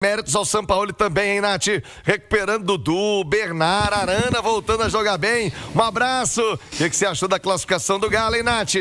Méritos ao Sampaoli também, hein, Nath? Recuperando Dudu, Bernard, Arana voltando a jogar bem. Um abraço. O que você achou da classificação do Galo, hein, Nath?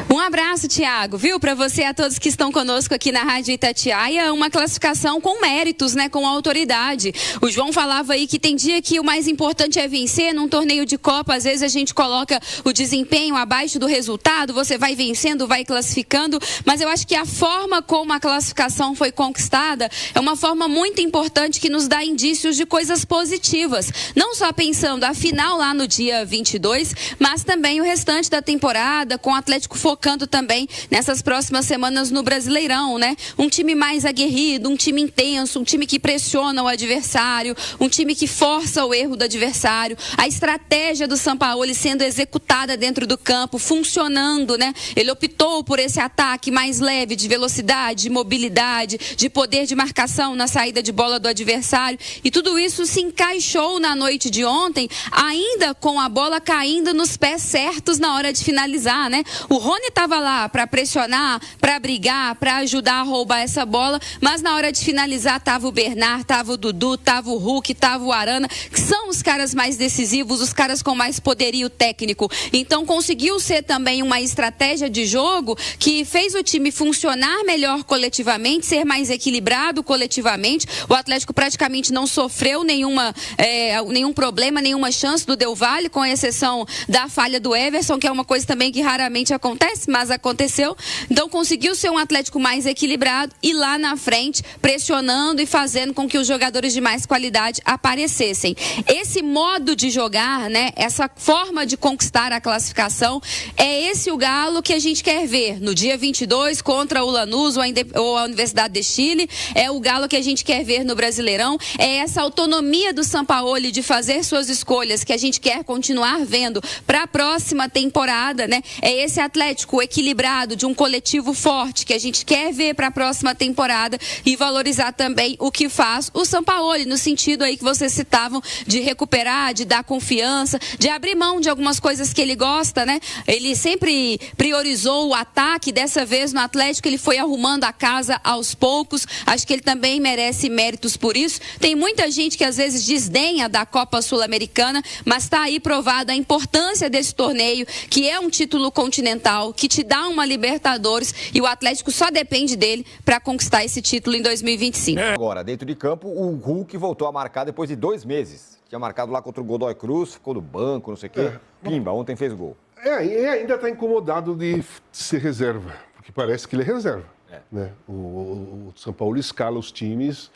Um abraço, Thiago, viu? Para você e a todos que estão conosco aqui na Rádio Itatiaia, uma classificação com méritos, né? Com autoridade. O João falava aí que tem dia que o mais importante é vencer num torneio de Copa. Às vezes a gente coloca o desempenho abaixo do resultado, você vai vencendo, vai classificando, mas eu acho que a forma como a classificação foi conquistada é uma forma muito importante que nos dá indícios de coisas positivas. Não só pensando a final lá no dia 22, mas também o restante da temporada, com o Atlético focando também nessas próximas semanas no Brasileirão, né? Um time mais aguerrido, um time intenso, um time que pressiona o adversário, um time que força o erro do adversário, a estratégia do Sampaoli sendo executada dentro do campo, funcionando, né? Ele optou por esse ataque mais leve, de velocidade, de mobilidade, de poder de marcação na saída de bola do adversário, e tudo isso se encaixou na noite de ontem, ainda com a bola caindo nos pés certos na hora de finalizar, né? O Rony estava lá para pressionar, para brigar, para ajudar a roubar essa bola, mas na hora de finalizar estava o Bernard, estava o Dudu, estava o Hulk, estava o Arana, que são os caras mais decisivos, os caras com mais poderio técnico. Então conseguiu ser também uma estratégia de jogo que fez o time funcionar melhor coletivamente, ser mais equilibrado coletivamente. O Atlético praticamente não sofreu nenhum problema, nenhuma chance do Del Valle, com exceção da falha do Everson, que é uma coisa também que raramente acontece, mas aconteceu. Então conseguiu ser um Atlético mais equilibrado e lá na frente pressionando e fazendo com que os jogadores de mais qualidade aparecessem. Esse modo de jogar, né, essa forma de conquistar a classificação, é esse o Galo que a gente quer ver no dia 22 contra o Lanús ou a Universidade de Chile. É o Galo que a gente quer ver no Brasileirão. É essa autonomia do Sampaoli de fazer suas escolhas que a gente quer continuar vendo para a próxima temporada, né? É esse Atlético equilibrado, de um coletivo forte, que a gente quer ver para a próxima temporada, e valorizar também o que faz o Sampaoli, no sentido aí que vocês citavam, de recuperar, de dar confiança, de abrir mão de algumas coisas que ele gosta, né? Ele sempre priorizou o ataque, dessa vez no Atlético ele foi arrumando a casa aos poucos. Acho que ele também merece méritos por isso. Tem muita gente que às vezes desdenha da Copa Sul-Americana, mas está aí provada a importância desse torneio, que é um título continental, que te dá uma Libertadores, e o Atlético só depende dele para conquistar esse título em 2025. Agora, dentro de campo, o Hulk voltou a marcar depois de 2 meses. Tinha marcado lá contra o Godoy Cruz, ficou no banco, não sei o quê. Pimba, ontem fez gol. E ainda está incomodado de ser reserva, porque parece que ele é reserva. Né? O São Paulo escala os times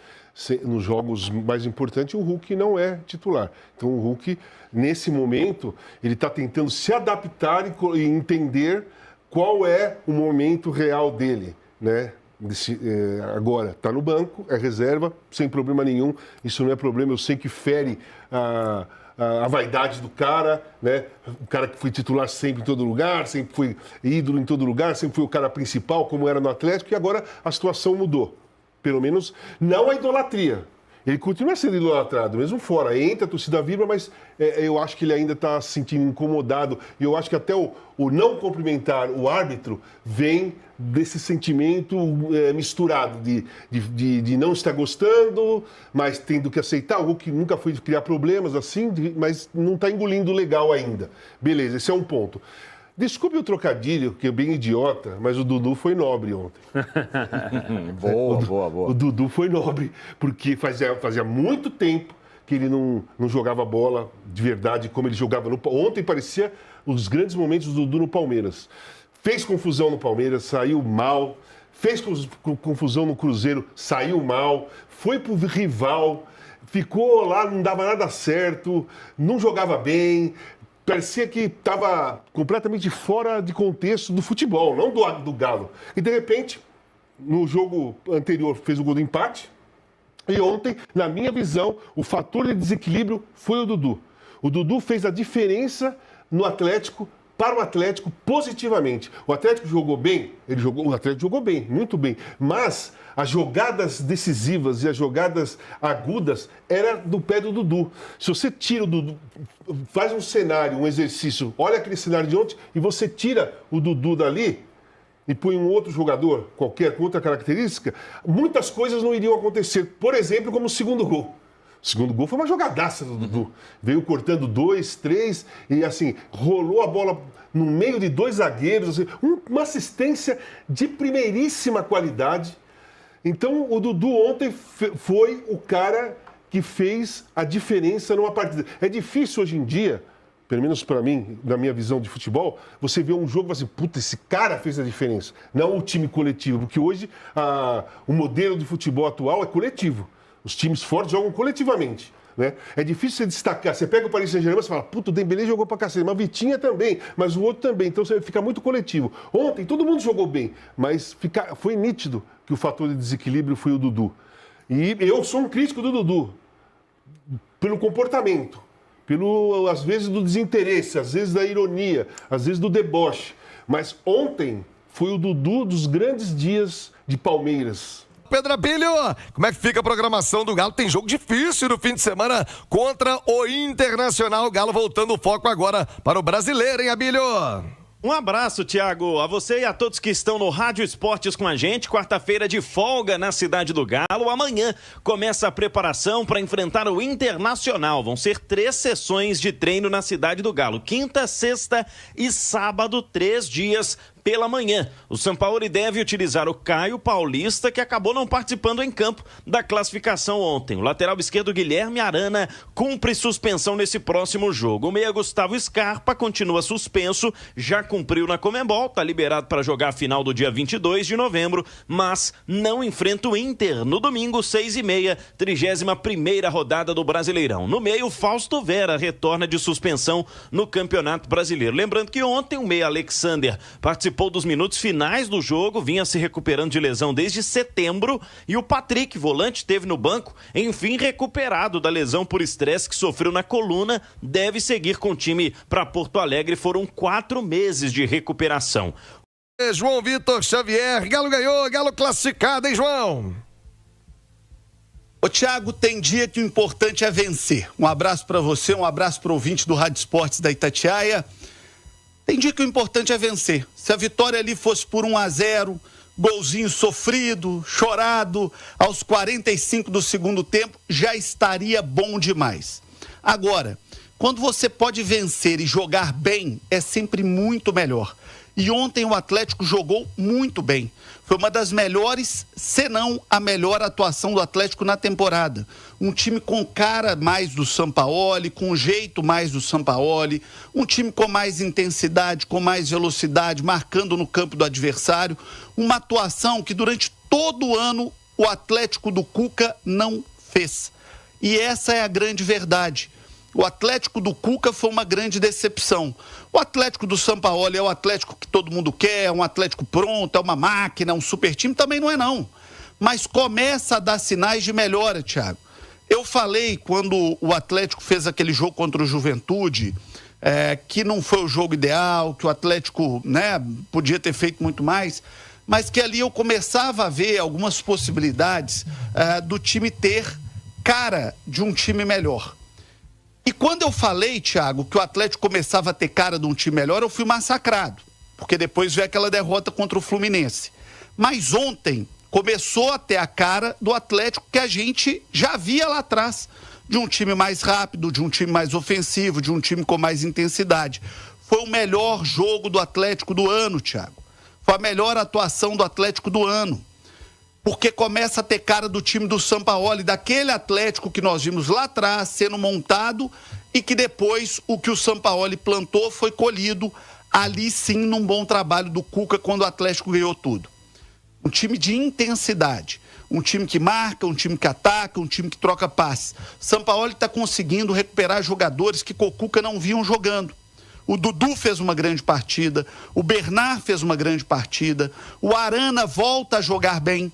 nos jogos mais importantes, o Hulk não é titular. Então o Hulk, nesse momento, ele está tentando se adaptar e entender qual é o momento real dele, né? Agora está no banco, é reserva, sem problema nenhum. Isso não é problema, eu sei que fere a vaidade do cara, né? O cara que foi titular sempre em todo lugar, sempre foi ídolo em todo lugar, sempre foi o cara principal, como era no Atlético, e agora a situação mudou. Pelo menos não a idolatria. Ele continua sendo idolatrado, mesmo fora. Entra, a torcida vibra, mas eu acho que ele ainda está se sentindo incomodado. E eu acho que até o não cumprimentar o árbitro vem desse sentimento misturado de não estar gostando, mas tendo que aceitar. O Hulk nunca foi criar problemas assim, mas não está engolindo legal ainda. Beleza, esse é um ponto. Desculpe o trocadilho, que é bem idiota, mas o Dudu foi nobre ontem. Boa. O Dudu foi nobre, porque fazia muito tempo que ele não jogava bola de verdade como ele jogava ontem. Parecia os grandes momentos do Dudu no Palmeiras. Fez confusão no Palmeiras, saiu mal. Fez confusão no Cruzeiro, saiu mal. Foi pro rival, ficou lá, não dava nada certo, não jogava bem. Parecia que estava completamente fora de contexto do futebol, não do Galo. E, de repente, no jogo anterior, fez o gol do empate. E ontem, na minha visão, o fator de desequilíbrio foi o Dudu. O Dudu fez a diferença no Atlético, para o Atlético, positivamente. O Atlético jogou bem? O Atlético jogou bem, muito bem. Mas as jogadas decisivas e as jogadas agudas eram do pé do Dudu. Se você tira o Dudu, faz um cenário, um exercício, olha aquele cenário de ontem e você tira o Dudu dali, e põe um outro jogador, qualquer, com outra característica, muitas coisas não iriam acontecer. Por exemplo, como o segundo gol. O segundo gol foi uma jogadaça do Dudu. Veio cortando 2, 3 e assim, rolou a bola no meio de 2 zagueiros. Assim, uma assistência de primeiríssima qualidade. Então, o Dudu ontem foi o cara que fez a diferença numa partida. É difícil hoje em dia, pelo menos para mim, na minha visão de futebol, você vê um jogo e fala assim, puta, esse cara fez a diferença. Não o time coletivo, porque hoje o modelo de futebol atual é coletivo. Os times fortes jogam coletivamente, né? É difícil você destacar. Você pega o Paris Saint-Germain e fala, puta, o Dembélé jogou pra cacete, mas o Vitinha também, mas o outro também. Então você fica muito coletivo. Ontem todo mundo jogou bem, mas foi nítido que o fator de desequilíbrio foi o Dudu. E eu sou um crítico do Dudu, pelo comportamento, às vezes do desinteresse, às vezes da ironia, às vezes do deboche. Mas ontem foi o Dudu dos grandes dias de Palmeiras. Pedro Abílio, como é que fica a programação do Galo? Tem jogo difícil no fim de semana contra o Internacional. O Galo voltando o foco agora para o Brasileiro, hein, Abílio? Um abraço, Thiago, a você e a todos que estão no Rádio Esportes com a gente. Quarta-feira de folga na cidade do Galo. Amanhã começa a preparação para enfrentar o Internacional. Vão ser 3 sessões de treino na cidade do Galo. Quinta, sexta e sábado, 3 dias pela manhã. O Sampaoli deve utilizar o Caio Paulista, que acabou não participando em campo da classificação ontem. O lateral esquerdo Guilherme Arana cumpre suspensão nesse próximo jogo. O meia Gustavo Scarpa continua suspenso, já cumpriu na Conmebol, está liberado para jogar a final do dia 22 de novembro, mas não enfrenta o Inter no domingo, 6h30, 31ª rodada do Brasileirão. No meio, Fausto Vera retorna de suspensão no Campeonato Brasileiro. Lembrando que ontem o meia Alexander participou dos minutos finais do jogo, vinha se recuperando de lesão desde setembro, e o Patrick, volante, esteve no banco, enfim recuperado da lesão por estresse que sofreu na coluna, deve seguir com o time para Porto Alegre. Foram 4 meses de recuperação. João Vitor Xavier, Galo ganhou, Galo classificado, hein, João? Ô, Thiago, tem dia que o importante é vencer. Um abraço para você, um abraço para o ouvinte do Rádio Esportes da Itatiaia. Tem dia que o importante é vencer. Se a vitória ali fosse por 1-0, golzinho sofrido, chorado, aos 45 do segundo tempo, já estaria bom demais. Agora, quando você pode vencer e jogar bem, é sempre muito melhor. E ontem o Atlético jogou muito bem. Foi uma das melhores, se não a melhor atuação do Atlético na temporada. Um time com cara mais do Sampaoli, com jeito mais do Sampaoli, um time com mais intensidade, com mais velocidade, marcando no campo do adversário. Uma atuação que durante todo o ano o Atlético do Cuca não fez. E essa é a grande verdade. O Atlético do Cuca foi uma grande decepção. O Atlético do Sampaoli é o Atlético que todo mundo quer, é um Atlético pronto, é uma máquina, um super time, também não é não. Mas começa a dar sinais de melhora, Thiago. Eu falei quando o Atlético fez aquele jogo contra o Juventude, que não foi o jogo ideal, que o Atlético, né, podia ter feito muito mais, mas que ali eu começava a ver algumas possibilidades do time ter cara de um time melhor. E quando eu falei, Thiago, que o Atlético começava a ter cara de um time melhor, eu fui massacrado, porque depois veio aquela derrota contra o Fluminense. Mas ontem começou a ter a cara do Atlético que a gente já via lá atrás, de um time mais rápido, de um time mais ofensivo, de um time com mais intensidade. Foi o melhor jogo do Atlético do ano, Thiago. Foi a melhor atuação do Atlético do ano. Porque começa a ter cara do time do Sampaoli, daquele Atlético que nós vimos lá atrás, sendo montado, e que depois o que o Sampaoli plantou foi colhido, ali sim, num bom trabalho do Cuca, quando o Atlético ganhou tudo. Um time de intensidade, um time que marca, um time que ataca, um time que troca passes. Sampaoli está conseguindo recuperar jogadores que com o Cuca não vinham jogando. O Dudu fez uma grande partida, o Bernard fez uma grande partida, o Arana volta a jogar bem.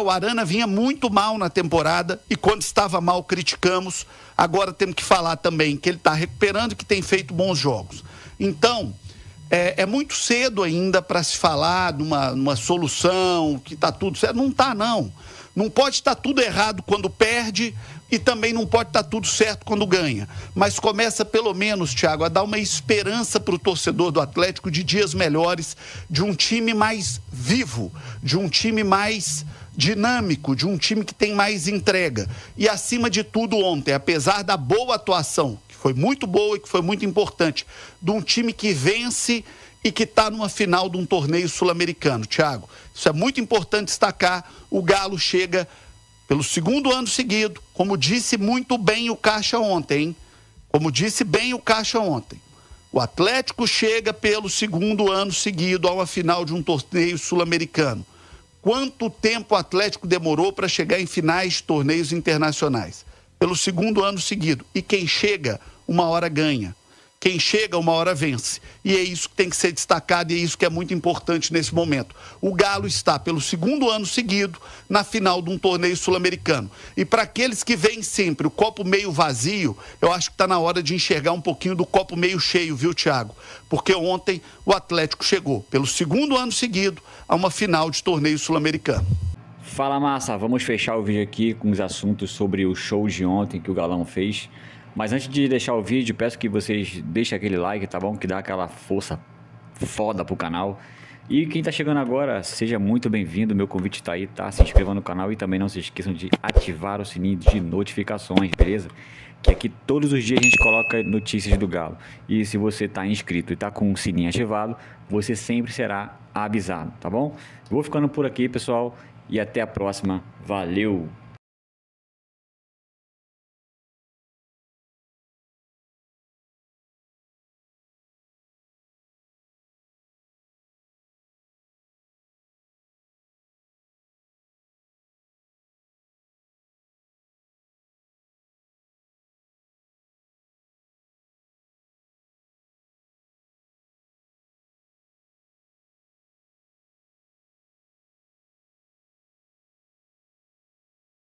O Arana vinha muito mal na temporada e quando estava mal criticamos. Agora temos que falar também que ele está recuperando e que tem feito bons jogos. Então, é muito cedo ainda para se falar numa solução, que está tudo certo. Não está, não. Não pode estar tudo errado quando perde e também não pode estar tudo certo quando ganha. Mas começa pelo menos, Thiago, a dar uma esperança para o torcedor do Atlético de dias melhores, de um time mais vivo, de um time mais dinâmico, de um time que tem mais entrega. E acima de tudo ontem, apesar da boa atuação, que foi muito boa e que foi muito importante, de um time que vence e que está numa final de um torneio sul-americano, Thiago. Isso é muito importante destacar. O Galo chega pelo segundo ano seguido, como disse muito bem o Caixa ontem, hein? Como disse bem o Caixa ontem. O Atlético chega pelo segundo ano seguido a uma final de um torneio sul-americano. Quanto tempo o Atlético demorou para chegar em finais de torneios internacionais? Pelo segundo ano seguido. E quem chega, uma hora ganha. Quem chega, uma hora vence. E é isso que tem que ser destacado e é isso que é muito importante nesse momento. O Galo está, pelo segundo ano seguido, na final de um torneio sul-americano. E para aqueles que veem sempre o copo meio vazio, eu acho que está na hora de enxergar um pouquinho do copo meio cheio, viu, Thiago? Porque ontem o Atlético chegou, pelo segundo ano seguido, a uma final de torneio sul-americano. Fala, massa, vamos fechar o vídeo aqui com os assuntos sobre o show de ontem que o Galão fez. Mas antes de deixar o vídeo, peço que vocês deixem aquele like, tá bom? Que dá aquela força foda pro canal. E quem tá chegando agora, seja muito bem-vindo. Meu convite tá aí, tá? Se inscreva no canal e também não se esqueçam de ativar o sininho de notificações, beleza? Que aqui todos os dias a gente coloca notícias do Galo. E se você tá inscrito e tá com o sininho ativado, você sempre será avisado, tá bom? Eu vou ficando por aqui, pessoal, e até a próxima. Valeu!